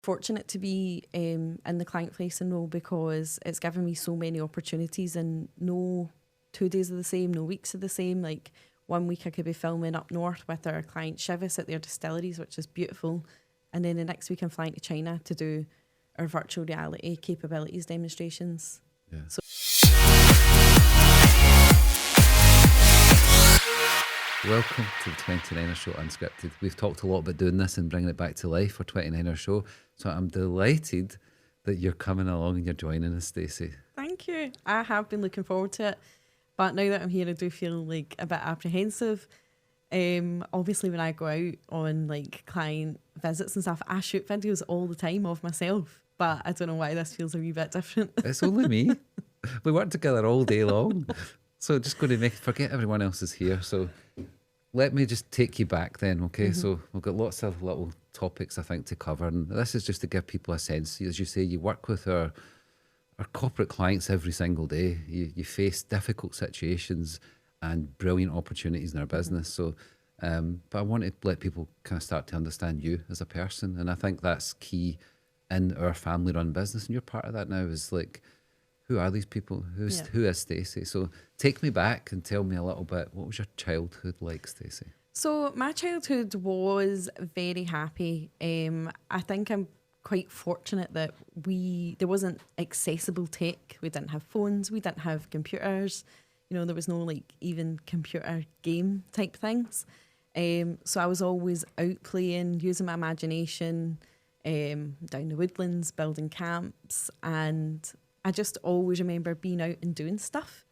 Fortunate to be in the client facing role because it's given me so many opportunities, and no 2 days are the same, no weeks are the same. Like 1 week I could be filming up north with our client Chivas at their distilleries, which is beautiful, and then the next week I'm flying to China to do our virtual reality capabilities demonstrations. Yeah. So welcome to the 29er show Unscripted. We've talked a lot about doing this and bringing it back to life for 29er show. So I'm delighted that you're coming along and you're joining us, Stacey. thank you. I have been looking forward to it, but now that I'm here I do feel like a bit apprehensive. Obviously when I go out on like client visits and stuff, I shoot videos all the time of myself, but I don't know why this feels a wee bit different. It's only me. We work together all day long. So just going to forget everyone else is here. So let me just take you back then, okay? Mm-hmm. So we've got lots of little topics, I think, to cover. And this is just to give people a sense. As you say, you work with our corporate clients every single day. You face difficult situations and brilliant opportunities in our business. So, but I want to let people kind of start to understand you as a person. And I think that's key in our family-run business. And you're part of that now, is like, who are these people? Who is Stacey? So take me back and tell me a little bit. What was your childhood like, Stacey? So my childhood was very happy. I think I'm quite fortunate that there wasn't accessible tech. We didn't have phones. We didn't have computers. You know, there was no like even computer game type things. So I was always out playing, using my imagination, down the woodlands, building camps, and I just always remember being out and doing stuff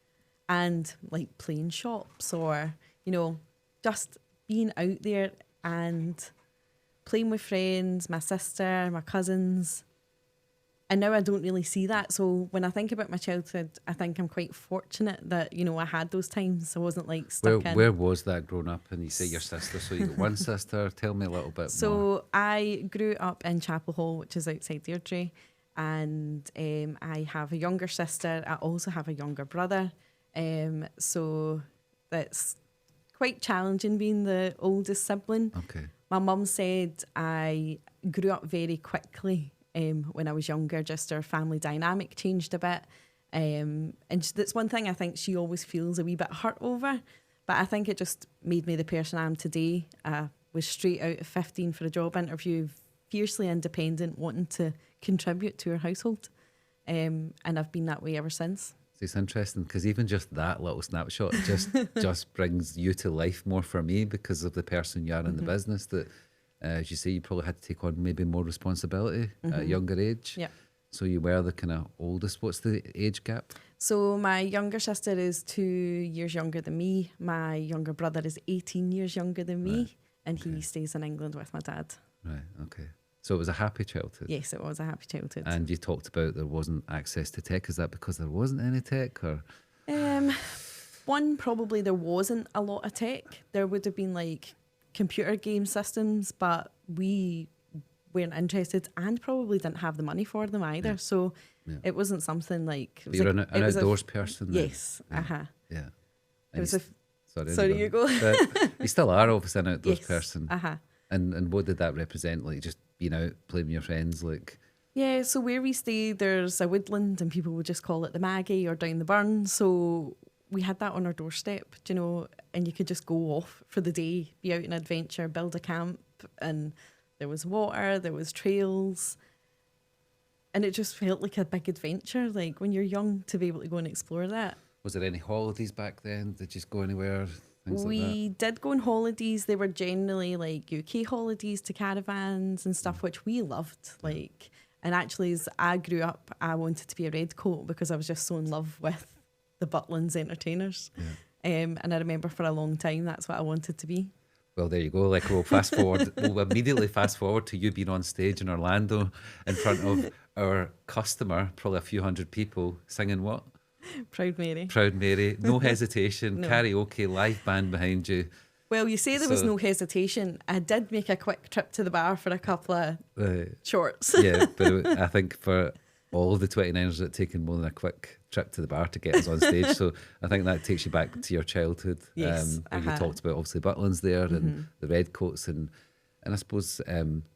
and like playing shops or, you know, just being out there and playing with friends, my sister, my cousins. And now I don't really see that. So when I think about my childhood, I think I'm quite fortunate that, you know, I had those times. I wasn't like stuck in. Where was that growing up? And you say your sister, so you got one sister. Tell me a little bit more. So I grew up in Chapel Hall, which is outside Deirdre. And I have a younger sister. I also have a younger brother. So that's quite challenging being the oldest sibling. Okay. My mum said I grew up very quickly when I was younger. Just our family dynamic changed a bit. And that's one thing I think she always feels a wee bit hurt over. But I think it just made me the person I am today. I was straight out of 15 for a job interview, fiercely independent, wanting to contribute to her household, and I've been that way ever since. So it's interesting because even just that little snapshot just brings you to life more for me because of the person you are in the business. That, as you say, you probably had to take on maybe more responsibility at a younger age. Yeah. So you were the kind of oldest. What's the age gap? So my younger sister is 2 years younger than me. My younger brother is 18 years younger than me, Right. and he stays in England with my dad. Right. Okay. So it was a happy childhood. Yes, it was a happy childhood. And you talked about there wasn't access to tech. Is that because there wasn't any tech, or? One, probably there wasn't a lot of tech. There would have been like computer game systems, but we weren't interested and probably didn't have the money for them either. Yeah. So Yeah. it wasn't something like... But you're an it was outdoors person then? Yes, Yeah. Yeah. It was a... Sorry, Sorry, you go. But you still are obviously an outdoors Yes, person. uh-huh. And what did that represent? Like just being out, playing with your friends, like... Yeah, so where we stay, there's a woodland and people would just call it the Maggie or down the burn. So we had that on our doorstep, do you know, and you could just go off for the day, be out in adventure, build a camp, and there was water, there was trails. And it just felt like a big adventure, like when you're young, to be able to go and explore that. Was there any holidays back then? Did you go anywhere? Things like that? We did go on holidays. They were generally like UK holidays to caravans and stuff, which we loved. Like, and actually, as I grew up, I wanted to be a redcoat because I was just so in love with the Butlins entertainers. Yeah. And I remember for a long time that's what I wanted to be. Well, there you go. Like we'll fast forward. We'll immediately fast forward to you being on stage in Orlando in front of our customer, probably a few hundred people, singing what? Proud Mary. Proud Mary. No hesitation. No. Karaoke, live band behind you. Well, you say there was So- no hesitation. I did make a quick trip to the bar for a couple of shorts. Yeah, but I think for all of the 29ers, it's taken more than a quick trip to the bar to get us on stage. So I think that takes you back to your childhood. Yes, where you talked about obviously Butlins there and the Redcoats and And I suppose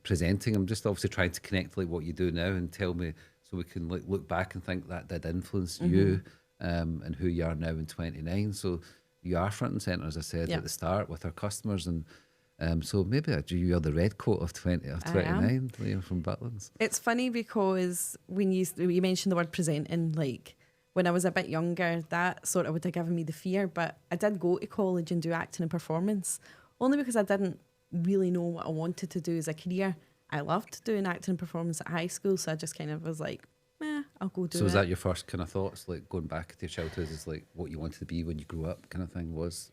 presenting, I'm just obviously trying to connect like what you do now and tell me so we can like look back and think that did influence you and who you are now in 29. So you are front and centre, as I said at the start, with our customers. And so maybe you're the red coat of 29 from Butlins. It's funny because when you mentioned the word presenting, like when I was a bit younger, that sort of would have given me the fear. But I did go to college and do acting and performance, only because I didn't really know what I wanted to do as a career. I loved doing acting and performance at high school, so I just kind of was like, I'll go do it. So was that your first kind of thoughts, like going back to your childhood, is like what you wanted to be when you grew up kind of thing, was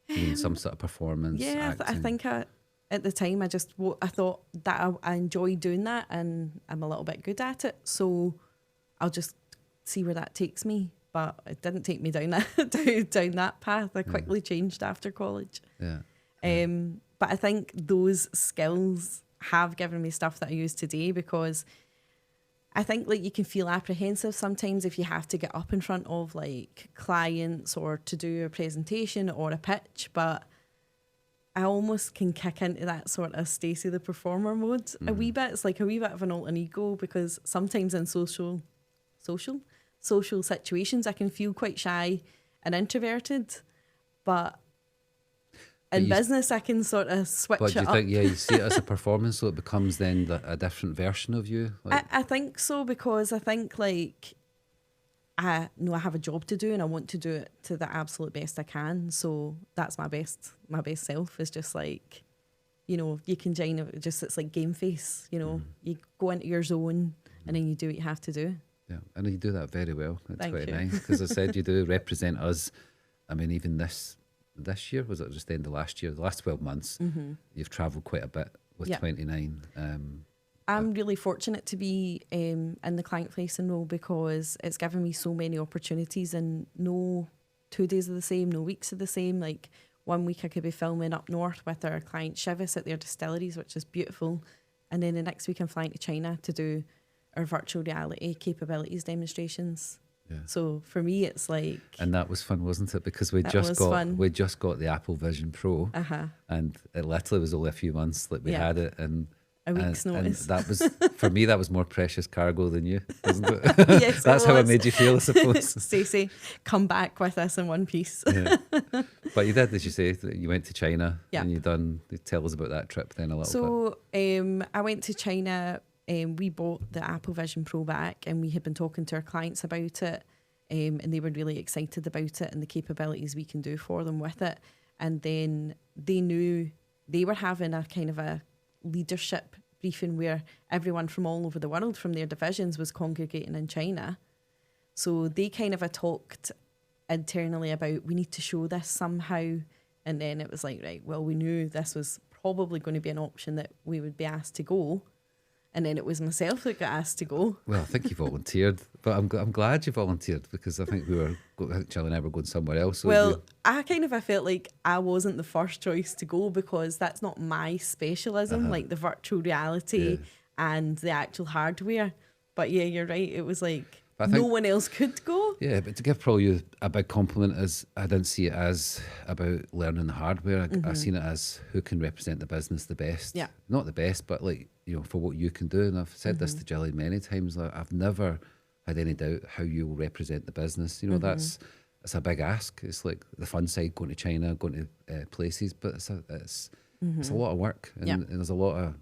doing some sort of performance? Yeah, I think at the time I thought that I enjoy doing that and I'm a little bit good at it, so I'll just see where that takes me. But it didn't take me down that path. I quickly changed after college. But I think those skills have given me stuff that I use today, because I think like you can feel apprehensive sometimes if you have to get up in front of like clients or to do a presentation or a pitch, but I almost can kick into that sort of Stacey the performer mode a wee bit. It's like a wee bit of an alter ego, because sometimes in social situations I can feel quite shy and introverted, but in business I can sort of switch it up. But do you think, you see it as a performance, so it becomes then a different version of you? Like? I think so, because I think like I know I have a job to do and I want to do it to the absolute best I can. So that's my best self, is just like, you know, you can join it, just it's like game face, you know, you go into your zone and then you do what you have to do. Yeah, and you do that very well at Thank 29, because I said you do represent us. I mean, even this year, was it just the end of last year, the last 12 months, you've travelled quite a bit with 29. I'm really fortunate to be in the client facing role, because it's given me so many opportunities, and no 2 days are the same, no weeks are the same. Like 1 week I could be filming up north with our client Chivas at their distilleries, which is beautiful, and then the next week I'm flying to China to do our virtual reality capabilities demonstrations. Yeah. So for me, it's like, and that was fun, wasn't it? Because we just got the Apple Vision Pro, and it literally was only a few months that we had it, and a week's notice. And that was, for me, that was more precious cargo than you, wasn't it? Yes, that's how it made you feel, I suppose. Stacey, come back with us in one piece. But you did, as you say, you went to China, and tell us about that trip then a little bit. So I went to China. We bought the Apple Vision Pro back, and we had been talking to our clients about it, and they were really excited about it and the capabilities we can do for them with it. And then they knew they were having a kind of a leadership briefing where everyone from all over the world from their divisions was congregating in China. So they kind of talked internally about, we need to show this somehow. And then it was like, right, well, we knew this was probably going to be an option that we would be asked to go. And then it was myself that got asked to go. Well, I think you volunteered, but I'm glad you volunteered, because I think Jill and I were going somewhere else. So well, I felt like I wasn't the first choice to go, because that's not my specialism, like the virtual reality and the actual hardware. But yeah, you're right. It was like no one else could go. Yeah, but to give probably a big compliment is, I didn't see it as about learning the hardware. I seen it as who can represent the business the best. Yeah. Not the best, but like, you know, for what you can do. And I've said this to Jillian many times, like, I've never had any doubt how you will represent the business. You know, it's a big ask. It's like the fun side, going to China, going to places, but it's a lot of work, and there's a lot of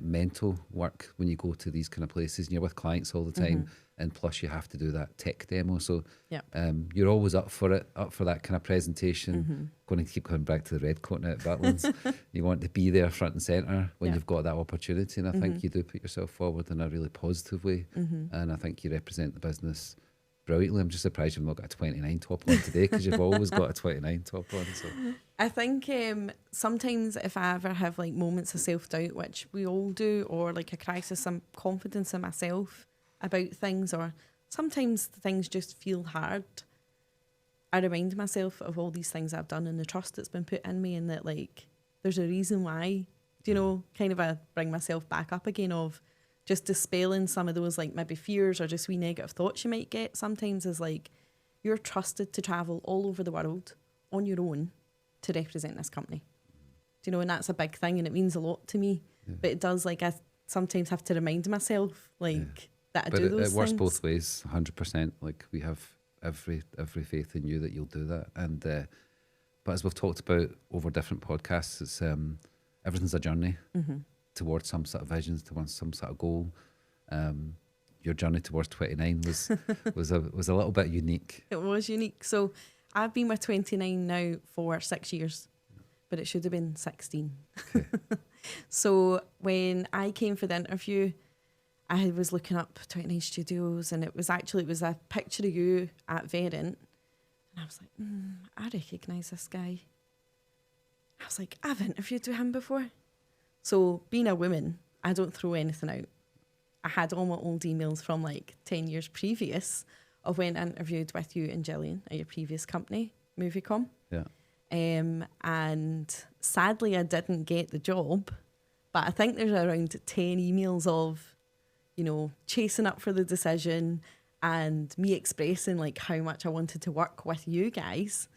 mental work when you go to these kind of places, and you're with clients all the time, and plus you have to do that tech demo. So you're always up for that kind of presentation. Going to keep coming back to the red coat now at Butlins. You want to be there front and centre when you've got that opportunity, and I think you do put yourself forward in a really positive way, and I think you represent the business brilliantly. I'm just surprised you've not got a 29 top on today, because you've always got a 29 top on. So I think sometimes if I ever have like moments of self-doubt, which we all do, or like a crisis, some confidence in myself about things, or sometimes things just feel hard, I remind myself of all these things I've done and the trust that's been put in me, and that like there's a reason why, you know, kind of I bring myself back up again, of just dispelling some of those like maybe fears or just wee negative thoughts you might get sometimes, is like, you're trusted to travel all over the world on your own to represent this company. Do you know, and that's a big thing and it means a lot to me. Yeah. But it does, like, I sometimes have to remind myself, like, that I But do those it works things. both ways, 100%. Like, we have every faith in you that you'll do that. And but as we've talked about over different podcasts, it's everything's a journey towards some sort of visions, towards some sort of goal. Your journey towards 29 was a little bit unique. It was unique. So I've been with 29 now for 6 years, but it should have been 16. Okay. So when I came for the interview, I was looking up 29 Studios, and it was a picture of you at Verint, and I was like, I recognise this guy. I was like, I've interviewed with him before. So being a woman, I don't throw anything out. I had all my old emails from like 10 years previous of when I interviewed with you and Gillian at your previous company, Moviecom. Yeah. And sadly, I didn't get the job, but I think there's around 10 emails of, you know, chasing up for the decision and me expressing like how much I wanted to work with you guys,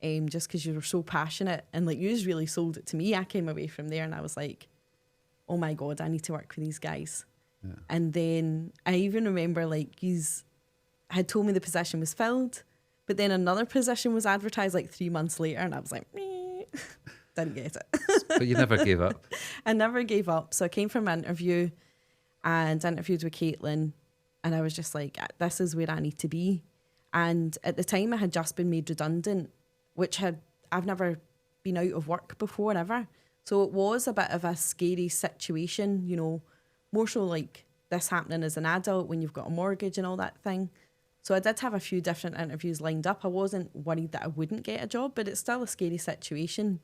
just because you were so passionate and like you really sold it to me. I came away from there and I was like, oh my God, I need to work with these guys. Yeah. And then I even remember like you had told me the position was filled, but then another position was advertised like 3 months later and I was like, meh. Didn't get it. But you never gave up. I never gave up. So I came from an interview and interviewed with Caitlin, and I was just like, this is where I need to be. And at the time I had just been made redundant, which I've never been out of work before ever. So it was a bit of a scary situation, you know, more so like this happening as an adult when you've got a mortgage and all that thing. So I did have a few different interviews lined up. I wasn't worried that I wouldn't get a job, but it's still a scary situation.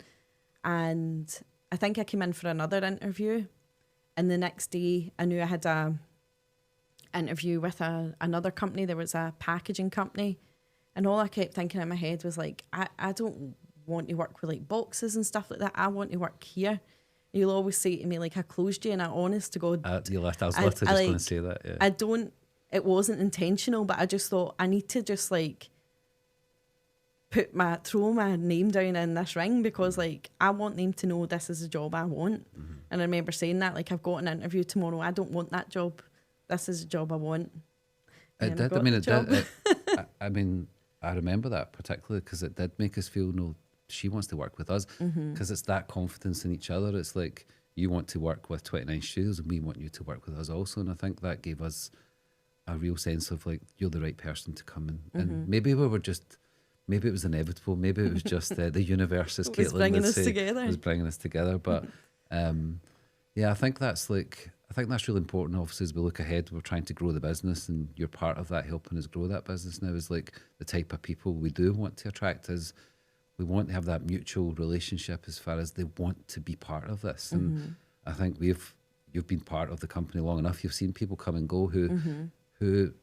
And I think I came in for another interview, and the next day I knew I had a interview with another company. There was a packaging company, and all I kept thinking in my head was like, I don't want to work with like boxes and stuff like that. I want to work here. You'll always say to me like, I closed you, and I honest to God, I was literally just going to say that. Yeah. It wasn't intentional, but I just thought I need to just like throw my name down in this ring, because like I want them to know this is the job I want. And I remember saying that, like, I've got an interview tomorrow, I don't want that job, this is the job I want. It did. I mean, it did. I mean, I remember that particularly because it did make us feel, no, she wants to work with us, because it's that confidence in each other. It's like, you want to work with 29 Studios and we want you to work with us also. And I think that gave us a real sense of like, you're the right person to come in. And maybe we were just, maybe it was inevitable. Maybe it was just the universe, as Caitlin bringing would us say, together. was bringing us together. But yeah, I think that's really important. Obviously, as we look ahead, we're trying to grow the business, and you're part of that, helping us grow that business now. Is like the type of people we do want to attract. Is we want to have that mutual relationship as far as they want to be part of this. And I think you've been part of the company long enough. You've seen people come and go who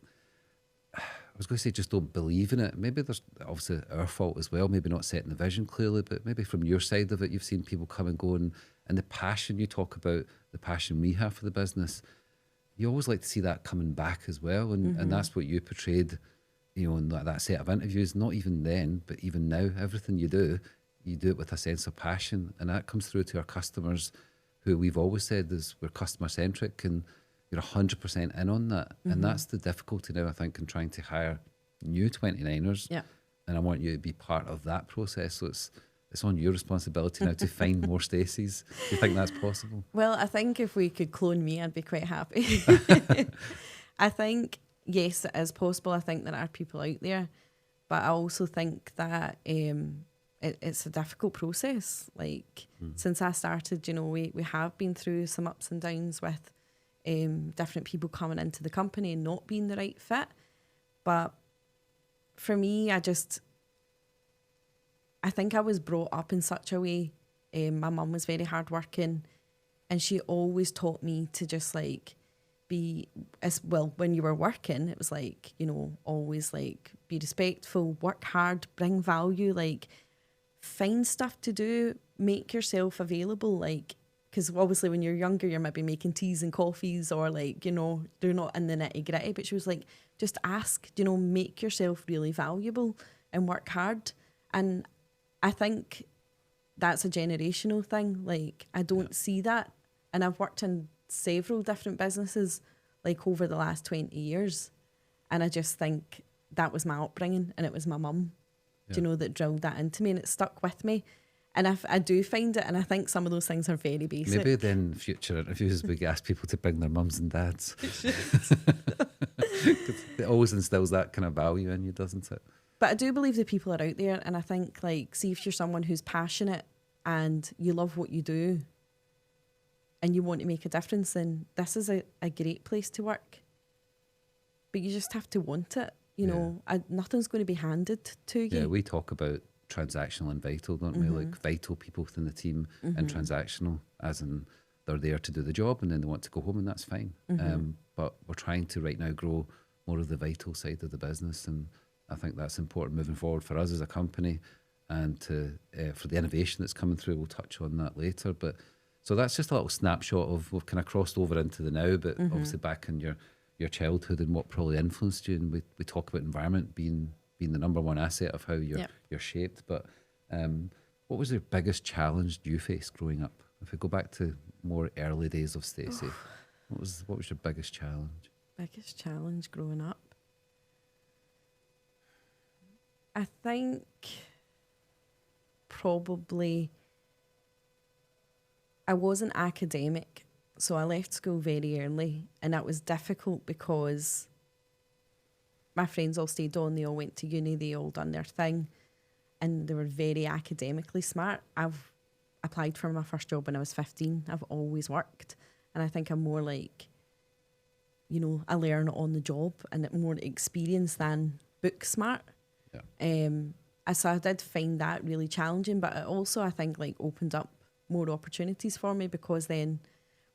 I was going to say just don't believe in it. Maybe there's obviously our fault as well, maybe not setting the vision clearly, but maybe from your side of it, you've seen people come and go, and the passion you talk about, the passion we have for the business, you always like to see that coming back as well. And that's what you portrayed, you know, in that set of interviews, not even then, but even now, everything you do it with a sense of passion. And that comes through to our customers, who we've always said is we're customer centric, and you're 100% in on that. And that's the difficulty now, I think, in trying to hire new 29ers. Yeah. And I want you to be part of that process. So it's on your responsibility now to find more Stacey's. Do you think that's possible? Well, I think if we could clone me, I'd be quite happy. I think, yes, it is possible. I think there are people out there, but I also think that it's a difficult process. Like, since I started, you know, we have been through some ups and downs with different people coming into the company and not being the right fit. But for me, I think I was brought up in such a way. My mum was very hardworking, and she always taught me to just like be, as well, when you were working, it was like, you know, always like be respectful, work hard, bring value, like find stuff to do, make yourself available, like, because obviously when you're younger, you're maybe making teas and coffees, or like, you know, they're not in the nitty gritty. But she was like, just ask, you know, make yourself really valuable and work hard. And I think that's a generational thing. Like, I don't see that. And I've worked in several different businesses, like, over the last 20 years. And I just think that was my upbringing, and it was my mum, do you know, that drilled that into me, and it stuck with me. And I do find it, and I think some of those things are very basic. Maybe then future interviews we ask people to bring their mums and dads. It always instills that kind of value in you, doesn't it? But I do believe the people are out there, and I think, like, see if you're someone who's passionate and you love what you do and you want to make a difference, then this is a great place to work. But you just have to want it, you know. Nothing's going to be handed to you. Yeah, we talk about transactional and vital, don't we? Like, vital people within the team, and transactional, as in they're there to do the job and then they want to go home, and that's fine. But we're trying to right now grow more of the vital side of the business, and I think that's important moving forward for us as a company, and to for the innovation that's coming through. We'll touch on that later. But so that's just a little snapshot of, we've kind of crossed over into the now, but obviously back in your childhood and what probably influenced you. And we talk about environment being the number one asset of how you're shaped. But what was your biggest challenge you faced growing up? If we go back to more early days of Stacey, what was your biggest challenge? Biggest challenge growing up? I think probably I wasn't academic, so I left school very early, and that was difficult because my friends all stayed on, they all went to uni, they all done their thing, and they were very academically smart. I've applied for my first job when I was 15. I've always worked, and I think I'm more like, you know, I learn on the job and more experience than book smart. So I did find that really challenging, but it also, I think, like, opened up more opportunities for me, because then,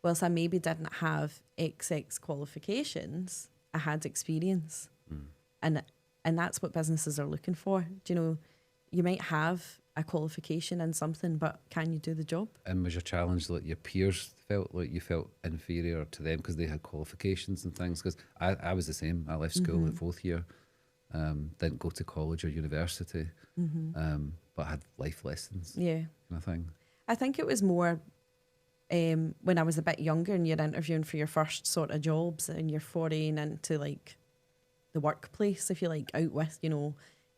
whilst I maybe didn't have XX qualifications, I had experience. And that's what businesses are looking for. Do you know, you might have a qualification in something, but can you do the job? And was your challenge that your peers felt like you felt inferior to them because they had qualifications and things? Because I was the same. I left school in fourth year, didn't go to college or university, but I had life lessons. Yeah. Kind of thing. I think it was more when I was a bit younger and you're interviewing for your first sort of jobs and you're foraying into, like, the workplace, if you like, out with, you know,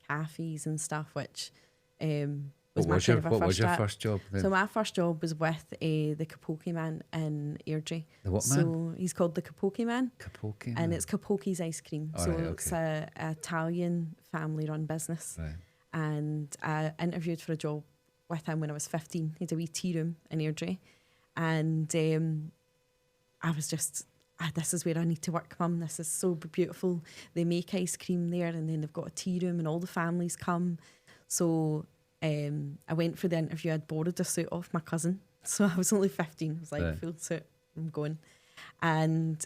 cafes and stuff, which was my kind of a first. What was your first job then? So my first job was with the Capokie Man in Airdrie. The what man? So he's called the Capokie Man. Capokie Man. And it's Capokie's ice cream. Oh, so right, it's an Italian family-run business. Right. And I interviewed for a job with him when I was 15. He had a wee tea room in Airdrie. And I was just, this is where I need to work, Mum. This is so beautiful. They make ice cream there, and then they've got a tea room and all the families come. So I went for the interview. I'd borrowed a suit off my cousin. So I was only 15. I was like, full suit, I'm going. And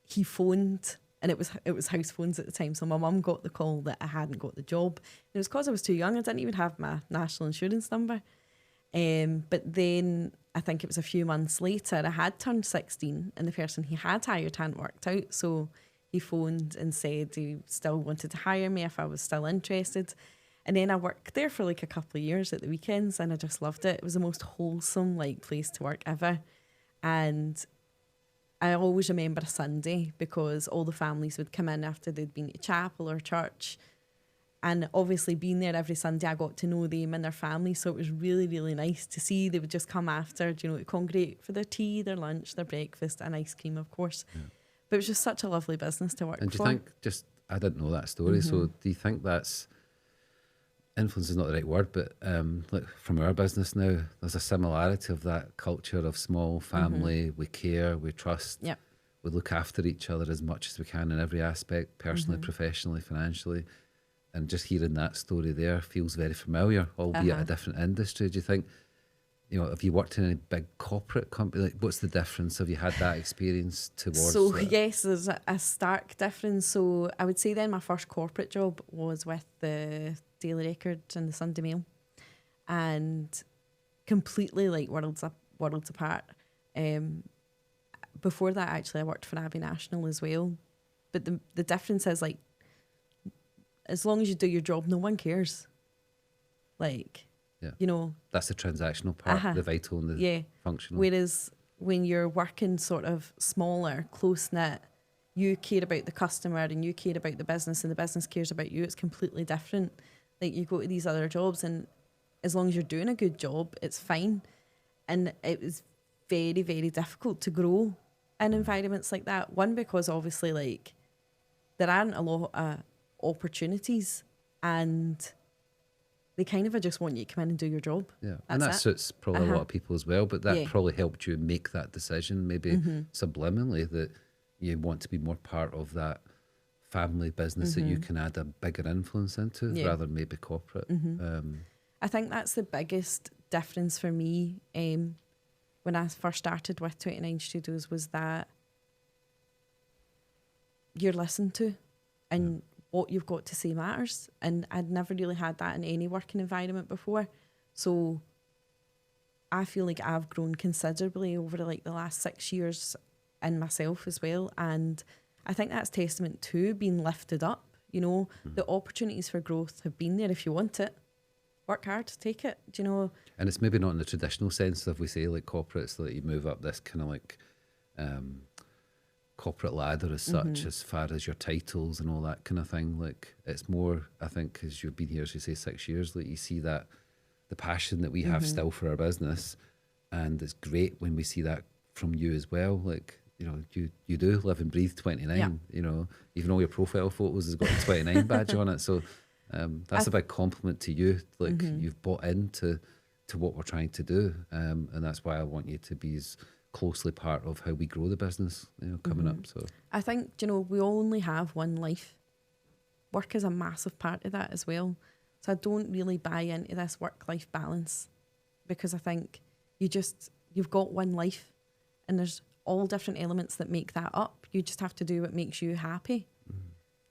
he phoned, and it was house phones at the time. So my mum got the call that I hadn't got the job. And it was because I was too young. I didn't even have my national insurance number. But then I think it was a few months later, I had turned 16, and the person he had hired hadn't worked out. So he phoned and said he still wanted to hire me if I was still interested. And then I worked there for like a couple of years at the weekends, and I just loved it. It was the most wholesome, like, place to work ever. And I always remember a Sunday, because all the families would come in after they'd been to chapel or church. And obviously being there every Sunday, I got to know them and their family. So it was really, really nice to see. They would just come after, you know, to congregate for their tea, their lunch, their breakfast, and ice cream, of course. Yeah. But it was just such a lovely business to work for. And do you think, I didn't know that story, so do you think that's, influence is not the right word, but like from our business now, there's a similarity of that culture of small family, we care, we trust, we look after each other as much as we can in every aspect, personally, professionally, financially. And just hearing that story there feels very familiar, albeit a different industry. Do you think, you know, have you worked in a big corporate company? Like, what's the difference? Have you had that experience towards So, that? yes, there's a stark difference. So I would say then my first corporate job was with the Daily Record and the Sunday Mail. And completely, like, worlds apart. Before that, actually, I worked for Abbey National as well. But the difference is, like, as long as you do your job, no one cares. Like, Yeah. You know, That's the transactional part, the vital and the functional. Whereas when you're working sort of smaller, close knit, you care about the customer and you care about the business and the business cares about you. It's completely different. Like you go to these other jobs and as long as you're doing a good job, it's fine. And it was very, very difficult to grow in environments like that. One, because obviously like there aren't a lot of opportunities and they kind of just want you to come in and do your job. Yeah, and that suits probably a lot of people as well, but that probably helped you make that decision, maybe subliminally, that you want to be more part of that family business that you can add a bigger influence into rather than maybe corporate. I think that's the biggest difference for me when I first started with 29 Studios was that you're listened to and what you've got to say matters. And I'd never really had that in any working environment before. So I feel like I've grown considerably over like the last 6 years in myself as well. And I think that's testament to being lifted up. You know, the opportunities for growth have been there if you want it. Work hard, take it, do you know? And it's maybe not in the traditional sense of we say like corporates, that you move up this kind of like corporate ladder as such, as far as your titles and all that kind of thing. Like it's more, I think, as you've been here, as you say, 6 years, that you see that the passion that we have still for our business, and it's great when we see that from you as well. Like, you know, you do live and breathe 29, you know, even all your profile photos has got a 29 badge on it. So that's a big compliment to you. Like you've bought into what we're trying to do. And that's why I want you to be as closely part of how we grow the business, you know, coming up. So I think, you know, we only have one life. Work is a massive part of that as well. So I don't really buy into this work-life balance because I think you've got one life and there's all different elements that make that up. You just have to do what makes you happy.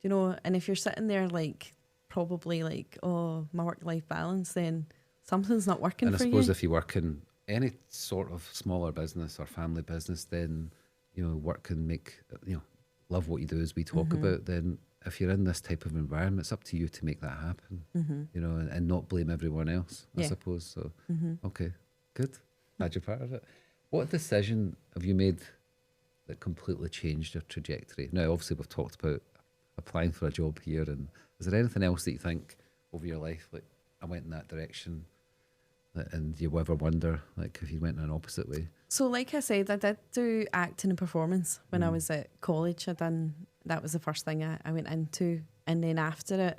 You know, and if you're sitting there like probably like, oh, my work-life balance, then something's not working for you. And I suppose if you work in any sort of smaller business or family business, then, you know, work can make, you know, love what you do as we talk about, then if you're in this type of environment, it's up to you to make that happen, you know, and not blame everyone else, I suppose. So, okay, good. Glad you're part of it. What decision have you made that completely changed your trajectory? Now, obviously, we've talked about applying for a job here, and is there anything else that you think over your life, like, I went in that direction, and you ever wonder, like, if you went in an opposite way? So, like I said, I did do acting and performance when I was at college. That was the first thing I went into, and then after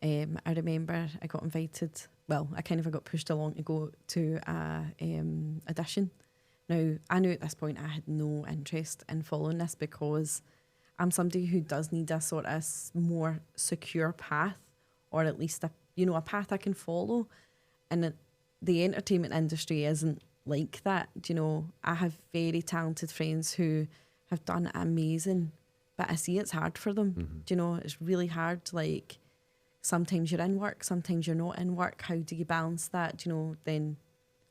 it, I remember I got invited. Well, I got pushed along to go to a audition. Now, I knew at this point I had no interest in following this because I'm somebody who does need a sort of more secure path, or at least a path I can follow. And the entertainment industry isn't like that. You know, I have very talented friends who have done amazing, but I see it's hard for them. You know, it's really hard. Like, sometimes you're in work, sometimes you're not in work. How do you balance that? You know, then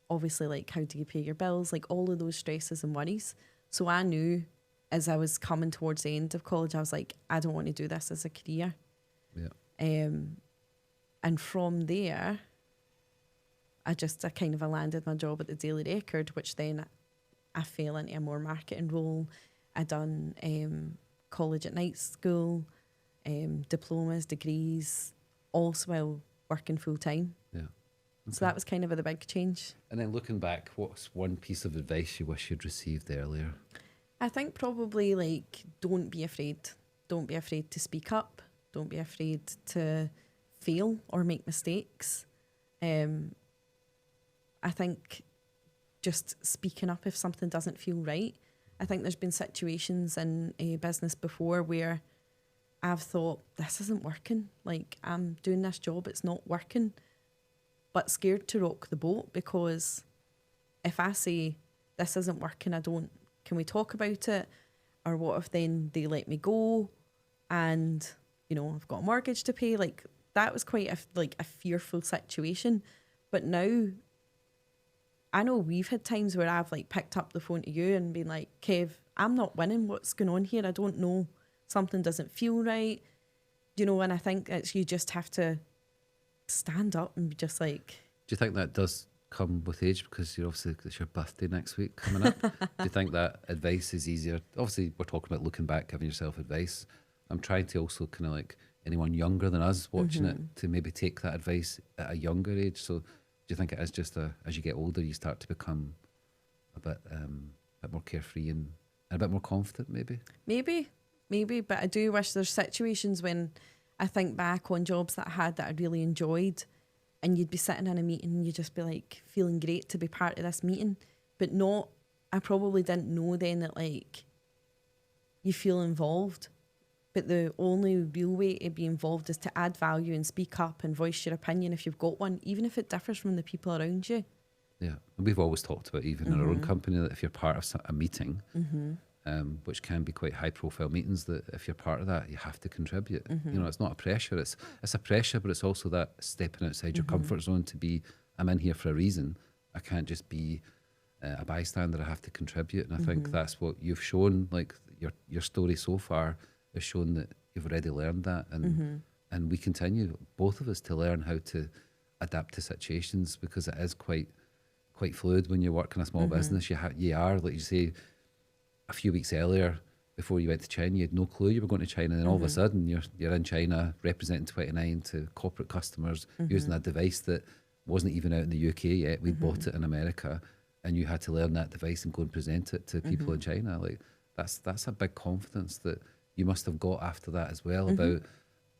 obviously, like, how do you pay your bills? Like, all of those stresses and worries. So I knew as I was coming towards the end of college, I was like, I don't want to do this as a career. Yeah. And from there, I kind of landed my job at the Daily Record, which then I fell into a more marketing role. I done college at night school, diplomas, degrees, also while working full time. Yeah. Okay. So that was kind of the big change. And then looking back, what's one piece of advice you wish you'd received earlier? I think probably like, don't be afraid. Don't be afraid to speak up. Don't be afraid to fail or make mistakes. I think just speaking up if something doesn't feel right. I think there's been situations in a business before where I've thought, this isn't working. Like, I'm doing this job, it's not working. But scared to rock the boat, because if I say, this isn't working, can we talk about it? Or what if then they let me go and, you know, I've got a mortgage to pay? Like, that was quite a fearful situation. But now, I know we've had times where I've like picked up the phone to you and been like, Kev, I'm not winning. What's going on here? I don't know. Something doesn't feel right. You know, and I think you just have to stand up and be just like, you think that does come with age, because you're obviously, it's your birthday next week coming up? Do you think that advice is easier? Obviously, we're talking about looking back, giving yourself advice. I'm trying to also kind of like anyone younger than us watching it to maybe take that advice at a younger age. So do you think it is just as you get older, you start to become a bit more carefree and a bit more confident, maybe? Maybe, but I do wish there's situations when I think back on jobs that I had that I really enjoyed, and you'd be sitting in a meeting and you'd just be like feeling great to be part of this meeting, but not, I probably didn't know then that like you feel involved, but the only real way to be involved is to add value and speak up and voice your opinion if you've got one, even if it differs from the people around you. Yeah, and we've always talked about, even in our own company, that if you're part of a meeting, which can be quite high-profile meetings, that if you're part of that, you have to contribute. You know, it's not a pressure. It's a pressure, but it's also that stepping outside your comfort zone to be, I'm in here for a reason. I can't just be a bystander. I have to contribute, and I think that's what you've shown. Like your story so far has shown that you've already learned that, and we continue, both of us, to learn how to adapt to situations, because it is quite fluid when you work in a small business. You are, like you say, a few weeks earlier, before you went to China, you had no clue you were going to China, and then all of a sudden you're in China representing 29 to corporate customers, using a device that wasn't even out in the UK yet. We bought it in America, and you had to learn that device and go and present it to people in China. Like that's a big confidence that you must have got after that as well,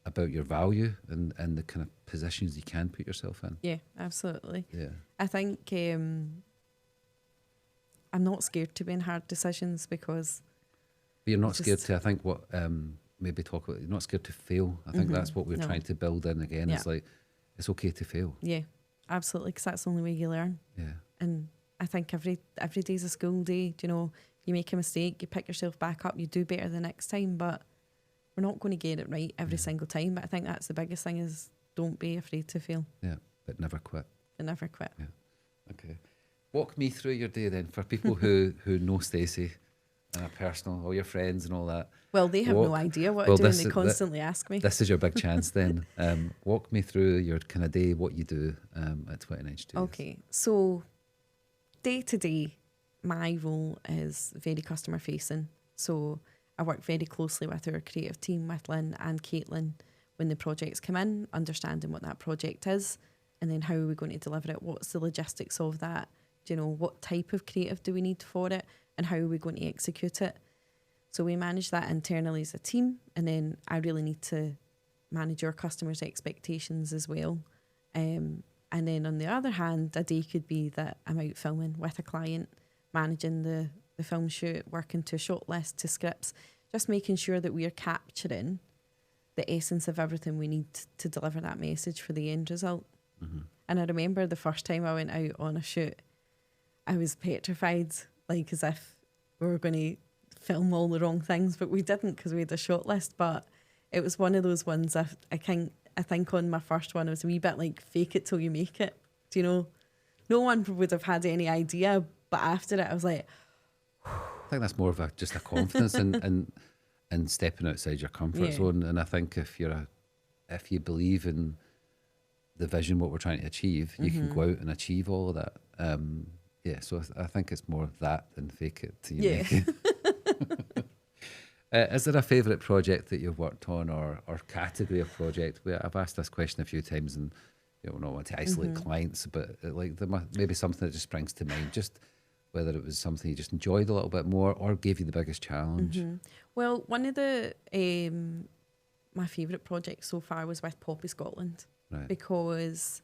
about your value and the kind of positions you can put yourself in. Yeah, absolutely. Yeah, I think I'm not scared to be in hard decisions, because but you're not scared to, I think, what maybe talk about, you're not scared to fail. I think that's what we're trying to build in again. Yeah. It's like, it's okay to fail. Yeah, absolutely, because that's the only way you learn. Yeah. And I think every day's a school day. You know, you make a mistake, you pick yourself back up, you do better the next time, but we're not going to get it right every single time. But I think that's the biggest thing, is don't be afraid to fail. Yeah, but never quit. And never quit. Yeah. Okay. Walk me through your day then, for people who know Stacey, personal, all your friends and all that. Well, they have no idea what I do, and they constantly ask me. This is your big chance then. Walk me through your kind of day, what you do at 29 Studios. Okay, so day to day, my role is very customer facing. So I work very closely with our creative team, with Lynn and Caitlin, when the projects come in, understanding what that project is, and then how are we going to deliver it, what's the logistics of that, do you know, what type of creative do we need for it, and how are we going to execute it. So we manage that internally as a team, and then I really need to manage our customers' expectations as well. And then on the other hand, a day could be that I'm out filming with a client, managing the film shoot, working to a shot list, to scripts, just making sure that we are capturing the essence of everything we need to deliver that message for the end result. And I remember the first time I went out on a shoot, I was petrified, like as if we were going to film all the wrong things, but we didn't, because we had a shot list. But it was one of those ones, I think on my first one, it was a wee bit like fake it till you make it. Do you know? No one would have had any idea, but after it, I was like, I think that's more of just a confidence and stepping outside your comfort zone. And I think if you believe in the vision, what we're trying to achieve, you can go out and achieve all of that. So I think it's more of that than fake it till you make it. Is there a favourite project that you've worked on, or category of project? I've asked this question a few times, and you know, not want to isolate clients, but maybe something that just springs to mind, just whether it was something you just enjoyed a little bit more or gave you the biggest challenge. Well, one of the my favourite projects so far was with Poppy Scotland, right, because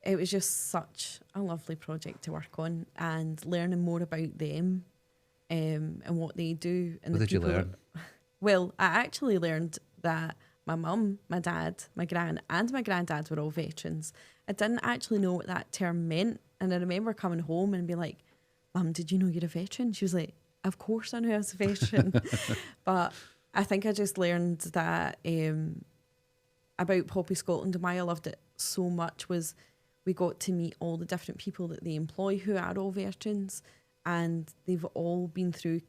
it was just such a lovely project to work on, and learning more about them and what they do. And what did you learn? Well, I actually learned that my mum, my dad, my gran and my granddad were all veterans. I didn't actually know what that term meant, and I remember coming home and being like, Mum, did you know you're a veteran? She was like, of course I knew I was a veteran. But I think I just learned that about Poppy Scotland, and why I loved it so much was we got to meet all the different people that they employ who are all veterans, and they've all been through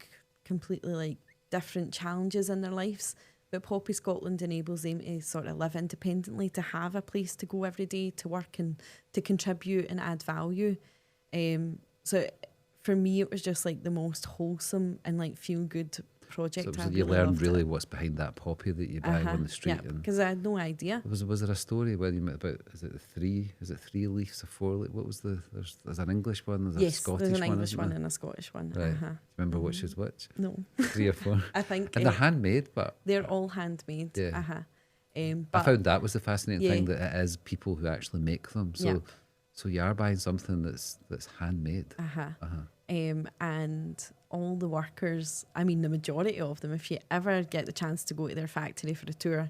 completely like different challenges in their lives. But Poppy Scotland enables them to sort of live independently, to have a place to go every day, to work and to contribute and add value. So for me, it was just like the most wholesome and like feel good project. So I you really learn loved really it. what's behind that poppy that you buy on the street. Yeah, And because I had no idea. was there a story where you met about, is it 3 leaves or 4 leaves? What was there's an English one, there's a Yes, Scottish there's one, an English isn't one there? and a Scottish one. Right. Do you remember which is which? No. 3 or 4? I think And they're handmade, but they're all handmade. Yeah. I But found that was the fascinating thing, Yeah. that it is people who actually make them. So Yeah. so you are buying something that's handmade. And all the workers, I mean, the majority of them, if you ever get the chance to go to their factory for a tour,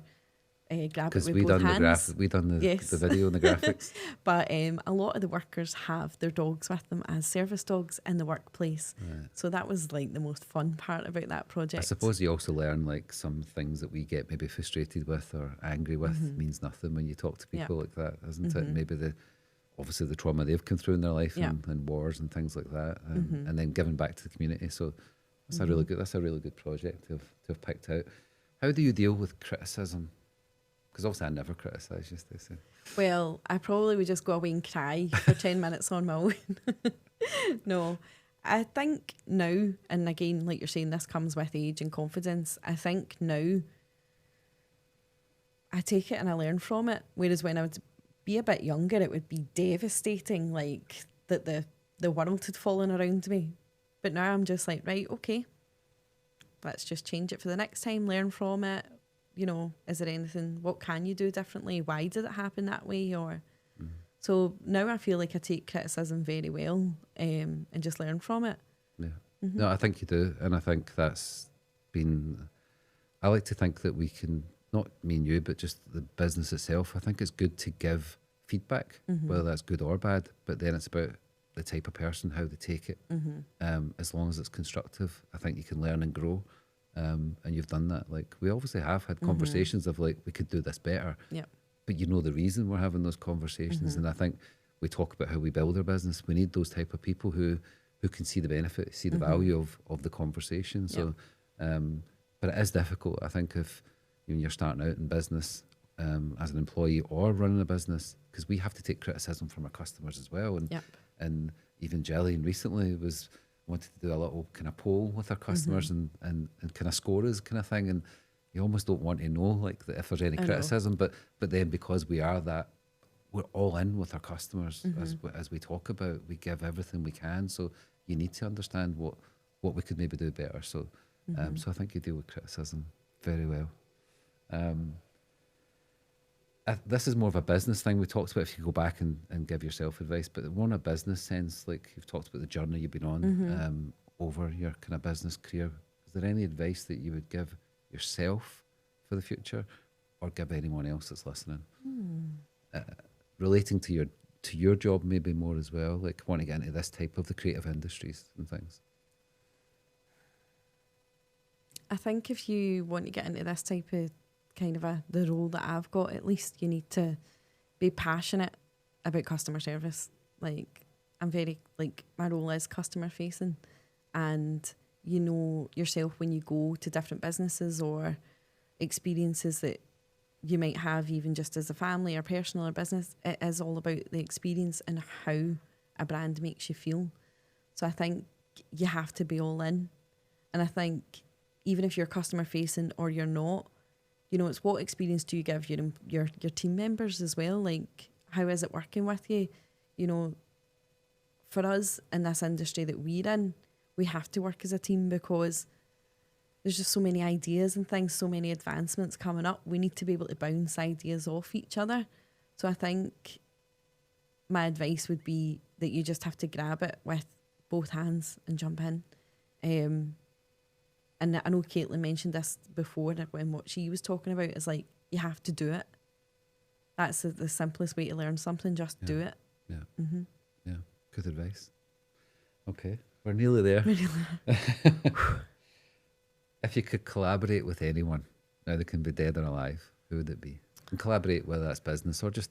grab it Because with we both done hands. we done the Yes. the video and the graphics. But a lot of the workers have their dogs with them as service dogs in the workplace. Right. So that was like the most fun part about that project. I suppose you also learn like some things that we get maybe frustrated with or angry with means nothing when you talk to people like that, isn't it? Maybe obviously the trauma they've come through in their life and wars and things like that, and then giving back to the community. So that's a really good project to have picked out. How do you deal with criticism? Because obviously I never criticise you, Stacey. Well, I probably would just go away and cry for 10 minutes on my own. No, I think now, and again, like you're saying, this comes with age and confidence. I think now I take it and I learn from it. Whereas when I would be a bit younger, it would be devastating, like that the world had fallen around me. But now I'm just like, right, okay, let's just change it for the next time, learn from it. You know, is there anything, what can you do differently? Why did it happen that way? Or so now I feel like I take criticism very well, and just learn from it. Yeah. No, I think you do. And I think that's been, I like to think that we can, not me and you, but just the business itself. I think it's good to give feedback, whether that's good or bad, but then it's about the type of person, how they take it. As long as it's constructive, I think you can learn and grow. And you've done that. Like, we obviously have had conversations of like, we could do this better. Yeah. But you know the reason we're having those conversations. And I think we talk about how we build our business. We need those type of people who can see the benefit, see the value of the conversation. So, but it is difficult. I think if you're starting out in business as an employee or running a business, because we have to take criticism from our customers as well. And even Jillian recently wanted to do a little kind of poll with our customers and kind of score us kind of thing. And you almost don't want to know like that if there's any criticism, but then because we are that, we're all in with our customers as we talk about, we give everything we can. So you need to understand what we could maybe do better. So so I think you deal with criticism very well. This is more of a business thing we talked about, if you go back and give yourself advice, but more in a business sense, like you've talked about the journey you've been on over your kind of business career. Is there any advice that you would give yourself for the future or give anyone else that's listening? Relating to your job maybe more as well, like want to get into this type of the creative industries and things. I think if you want to get into this type of kind of the role that I've got, at least you need to be passionate about customer service. Like, I'm very, like, my role is customer facing, and you know yourself when you go to different businesses or experiences that you might have even just as a family or personal or business, it is all about the experience and how a brand makes you feel. So I think you have to be all in. And I think even if you're customer facing or you're not, you know, it's what experience do you give your team members as well? Like, how is it working with you? You know, for us in this industry that we're in, we have to work as a team because there's just so many ideas and things, so many advancements coming up. We need to be able to bounce ideas off each other. So I think my advice would be that you just have to grab it with both hands and jump in. And I know Caitlin mentioned this before when what she was talking about is like, you have to do it. That's the simplest way to learn something, just do it. Yeah. Yeah. Good advice. Okay. We're nearly there. If you could collaborate with anyone, now they can be dead or alive, who would it be? And collaborate, whether that's business or just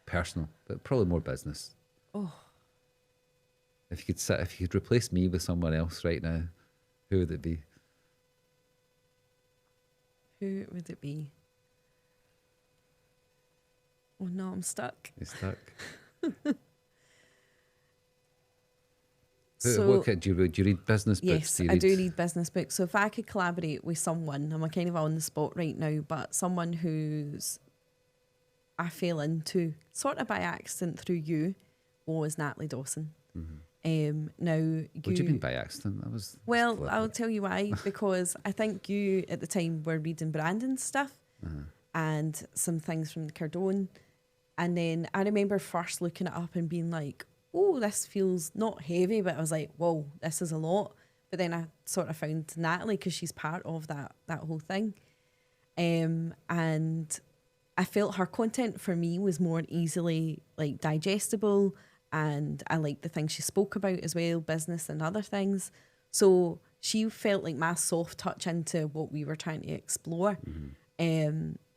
personal, but probably more business. Oh. If you could replace me with someone else right now, who would it be? Who would it be? Oh no, I'm stuck. You're stuck. So, Do you read business books? yes, I do read business books. So if I could collaborate with someone, I'm kind of on the spot right now, but someone who's I fell into, sort of by accident through you, was Natalie Dawson. Now, What do you mean by accident? That was well, I'll tell you why. Because I think you at the time were reading Brandon stuff and some things from the Cardone, and then I remember first looking it up and being like, "Oh, this feels not heavy," but I was like, "Whoa, this is a lot." But then I sort of found Natalie because she's part of that whole thing, and I felt her content for me was more easily like digestible, and I liked the things she spoke about as well, business and other things. So she felt like my soft touch into what we were trying to explore.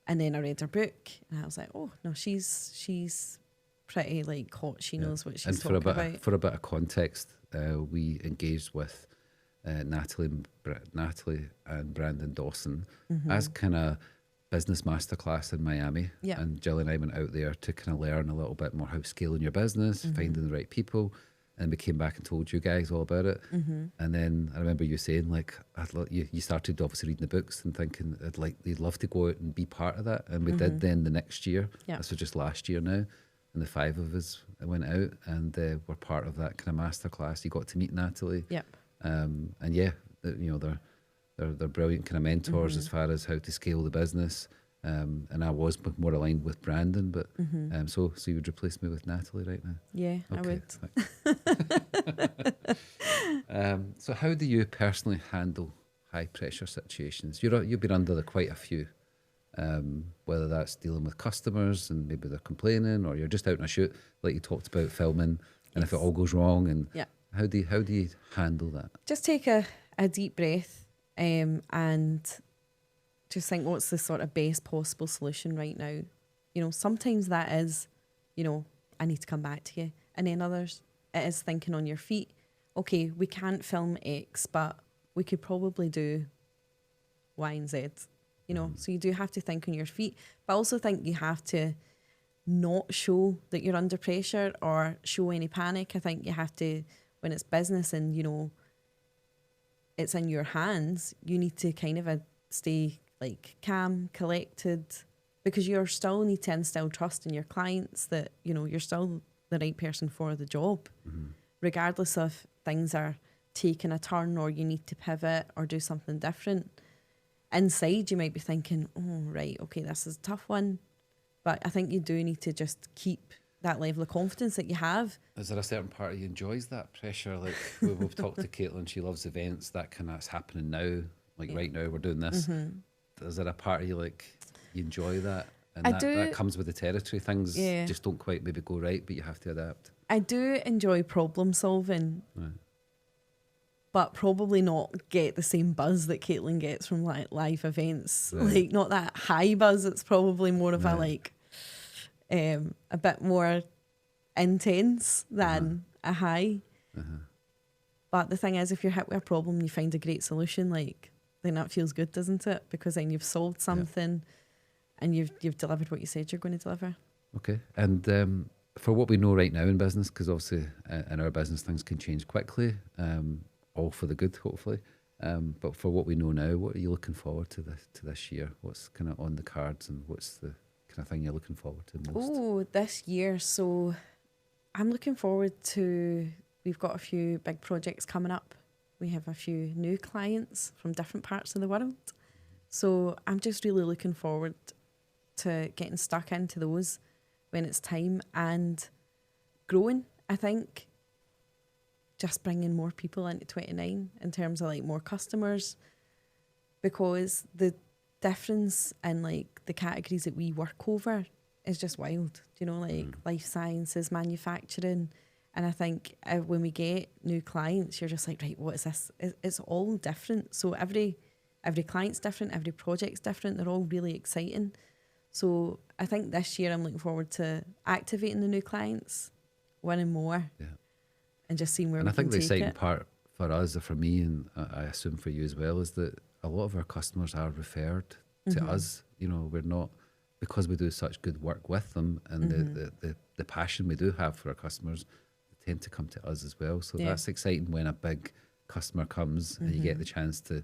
And then I read her book, and I was like, "Oh no, she's pretty like hot. She knows what she's talking about." For a bit of context, we engaged with Natalie and Brandon Dawson as kind of business masterclass in Miami. Yeah. And Jill and I went out there to kind of learn a little bit more how scaling your business, finding the right people. And we came back and told you guys all about it. And then I remember you saying, like, you started obviously reading the books and thinking you'd love to go out and be part of that. And we did then the next year. Yeah. This was just last year now. And the 5 of us went out and were part of that kind of masterclass. You got to meet Natalie. Yep. And yeah, they're brilliant kind of mentors as far as how to scale the business. And I was more aligned with Brandon, but so you would replace me with Natalie right now? Yeah, Okay. I would. So how do you personally handle high pressure situations? You've been under quite a few, whether that's dealing with customers and maybe they're complaining, or you're just out on a shoot like you talked about filming, and if it all goes wrong, and how do you handle that? Just take a deep breath and just think, what's the sort of best possible solution right now? Sometimes that is, I need to come back to you. And then others, it is thinking on your feet. Okay, we can't film X, but we could probably do Y and Z. So you do have to think on your feet. But I also think you have to not show that you're under pressure or show any panic. I think you have to, when it's business and, it's in your hands, you need to kind of stay like calm, collected, because you still need to instill trust in your clients that, you're still the right person for the job, regardless of things are taking a turn or you need to pivot or do something different. Inside, you might be thinking, oh, right, okay, this is a tough one. But I think you do need to just keep that level of confidence that you have. Is there a certain part of you enjoys that pressure? Like we've talked to Caitlin, she loves events, that kind of is happening now. Like right now we're doing this. Is there a part of you like you enjoy that? And that comes with the territory. Things just don't quite maybe go right, but you have to adapt. I do enjoy problem solving, but probably not get the same buzz that Caitlin gets from like live events. Right. Like not that high buzz. It's probably more of a like a bit more intense than a high. But the thing is, if you're hit with a problem and you find a great solution, like then that feels good, doesn't it? Because then you've solved something and you've delivered what you said you're going to deliver. Okay. And for what we know right now in business, because obviously in our business things can change quickly, all for the good, hopefully. But for what we know now, what are you looking forward to this year? What's kind of on the cards, and what's the kind of thing you're looking forward to most? Oh, this year. So I'm looking forward to, we've got a few big projects coming up. We have a few new clients from different parts of the world. So I'm just really looking forward to getting stuck into those when it's time, and growing, I think, just bringing more people into 29 in terms of like more customers, because the difference in like the categories that we work over is just wild. Life sciences, manufacturing. And I think when we get new clients, you're just like, right, what is this? It's all different. So every client's different, every project's different. They're all really exciting. So I think this year I'm looking forward to activating the new clients, winning more, and just seeing where we can take it. And I think the exciting part for us, for me, and I assume for you as well, is that a lot of our customers are referred to us. You know, we're not, because we do such good work with them, and the passion we do have for our customers, they tend to come to us as well. So that's exciting when a big customer comes and you get the chance to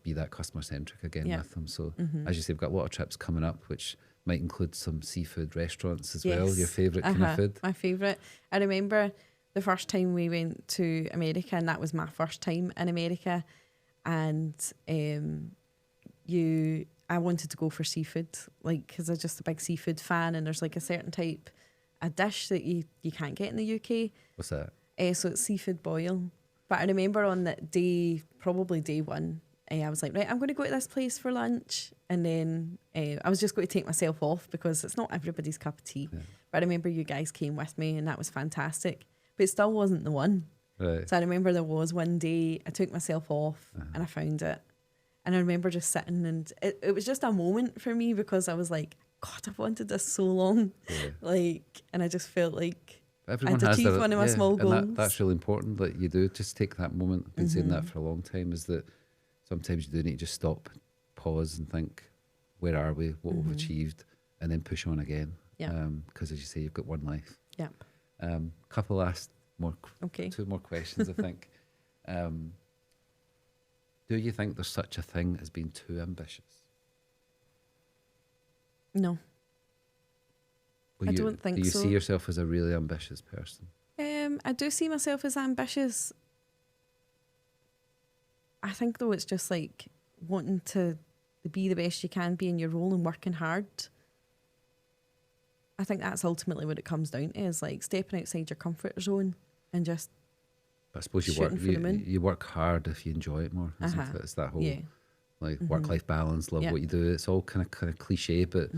be that customer centric again with them. So as you say, we've got a lot of trips coming up, which might include some seafood restaurants as well. Your favourite kind of food? My favourite. I remember the first time we went to America, and that was my first time in America. And I wanted to go for seafood, like, because I'm just a big seafood fan, and there's like a certain type of dish that you can't get in the UK. What's that? So it's seafood boil. But I remember on that day, probably day one, I was like, right, I'm going to go to this place for lunch. And then I was just going to take myself off because it's not everybody's cup of tea. Yeah. But I remember you guys came with me, and that was fantastic. But it still wasn't the one. Right. So I remember there was one day I took myself off and I found it. And I remember just sitting, and it was just a moment for me, because I was like, God, I've wanted this so long. Yeah. Like, and I just felt like I'd achieved one of my small goals. And that's really important, that you do just take that moment. I've been saying that for a long time, is that sometimes you do need to just stop, pause and think, where are we, what we've achieved, and then push on again. Because as you say, you've got one life. Couple last two more questions, I think. Do you think there's such a thing as being too ambitious? No. I don't think so. Do you see yourself as a really ambitious person? I do see myself as ambitious. I think, though, it's just like wanting to be the best you can be in your role and working hard. I think that's ultimately what it comes down to, is like stepping outside your comfort zone and just But I suppose you work hard if you enjoy it more, isn't it? It's that whole like work-life balance, love what you do. It's all kind of cliche, but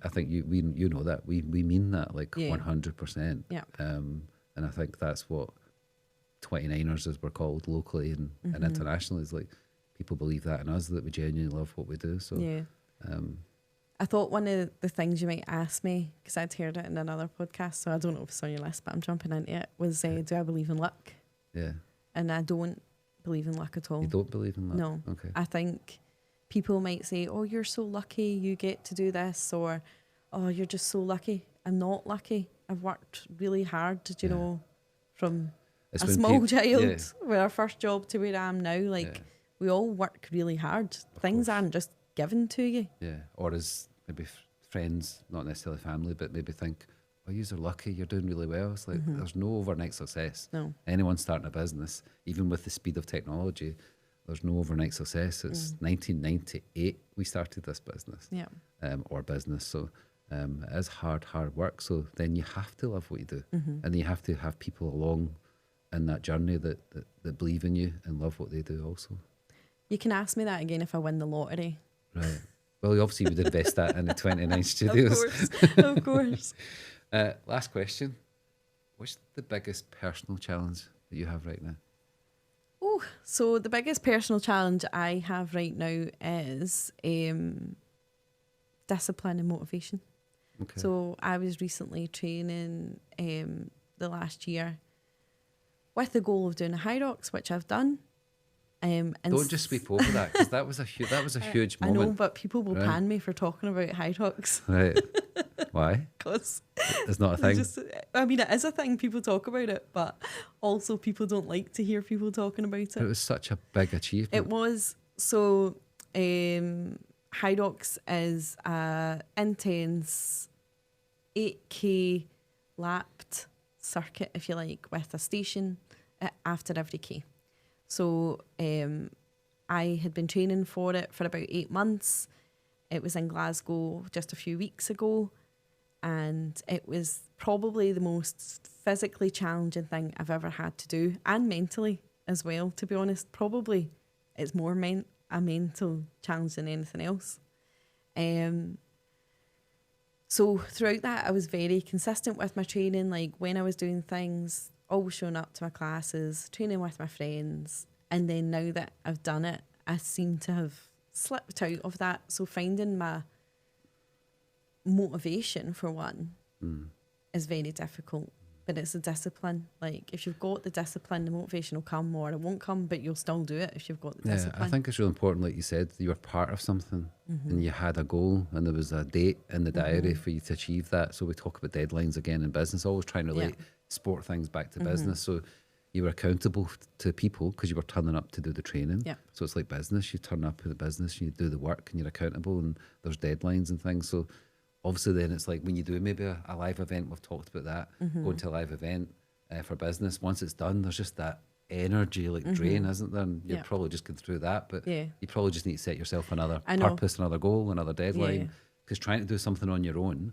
I think you know that we mean that, like 100%. And I think that's what 29ers, as we're called locally and internationally, is like, people believe that in us, that we genuinely love what we do. So I thought one of the things you might ask me, because I'd heard it in another podcast, so I don't know if it's on your list, but I'm jumping into it, was do I believe in luck? Yeah. And I don't believe in luck at all. You don't believe in luck? No. Okay. I think people might say, oh, you're so lucky you get to do this, or oh, you're just so lucky. I'm not lucky. I've worked really hard, you know, from a small child with our first job to where I am now. Like, we all work really hard. Things aren't just given to you. Yeah. Or as maybe friends, not necessarily family, but maybe think, oh, you're lucky, you're doing really well. It's like, there's no overnight success. No. Anyone starting a business, even with the speed of technology, there's no overnight success. It's 1998 we started this business. Or business. So it is hard work. So then you have to love what you do. And you have to have people along in that journey that believe in you and love what they do also. You can ask me that again if I win the lottery. Right. Well, obviously we would invest that in the 29 studios. Of course. Last question. What's the biggest personal challenge that you have right now? Oh, so the biggest personal challenge I have right now is discipline and motivation. Okay. So I was recently training the last year with the goal of doing a high rocks, which I've done. And don't just sweep over that, because that was a huge moment. I know, but people will pan me for talking about high rocks. Right. Why? Because it's not a thing. I mean, it is a thing. People talk about it, but also people don't like to hear people talking about it. It was such a big achievement. It was. So high rocks is a intense 8K lapped circuit, if you like, with a station after every K. So I had been training for it for about 8 months. It was in Glasgow just a few weeks ago, and it was probably the most physically challenging thing I've ever had to do, and mentally as well, to be honest. Probably it's more a mental challenge than anything else. So throughout that, I was very consistent with my training, like when I was doing things, always showing up to my classes, training with my friends. And then now that I've done it, I seem to have slipped out of that. So finding my motivation, for one, is very difficult, but it's a discipline. Like if you've got the discipline, the motivation will come, or it won't come, but you'll still do it if you've got the discipline. I think it's really important, like you said, you were part of something and you had a goal and there was a date in the diary for you to achieve that. So we talk about deadlines again in business, always trying to relate sport things back to business. So you were accountable to people because you were turning up to do the training. Yeah. So it's like business, you turn up to the business, you do the work and you're accountable and there's deadlines and things. So obviously then it's like when you do maybe a live event, we've talked about that, going to a live event for business, once it's done, there's just that energy like drain, isn't there? And you're probably just going through that, but you probably just need to set yourself another purpose, another goal, another deadline, because trying to do something on your own,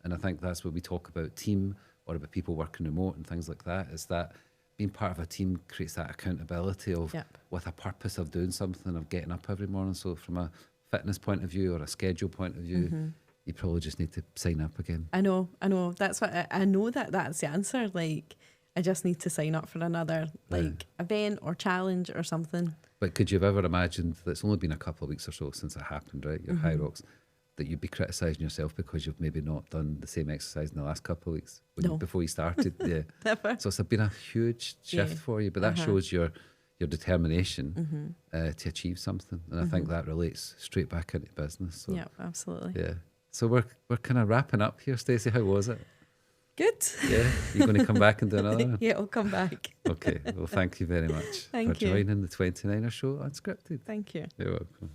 and I think that's what we talk about team or about people working remote and things like that, is that being part of a team creates that accountability of with a purpose of doing something, of getting up every morning. So from a fitness point of view or a schedule point of view, you probably just need to sign up again. I know. That's what I know, that's the answer. Like, I just need to sign up for another event or challenge or something. But could you have ever imagined that it's only been a couple of weeks or so since it happened, right? Your high rocks, that you'd be criticising yourself because you've maybe not done the same exercise in the last couple of weeks before you started? Never. So it's been a huge shift for you, but that shows your determination to achieve something, and I think that relates straight back into business. So, yeah, absolutely. Yeah. So we're kind of wrapping up here, Stacey. How was it? Good. Yeah. You're going to come back and do another one? Yeah, I'll come back. Okay. Well, thank you very much Thank for you. joining the 29er show Unscripted. Thank you. You're welcome.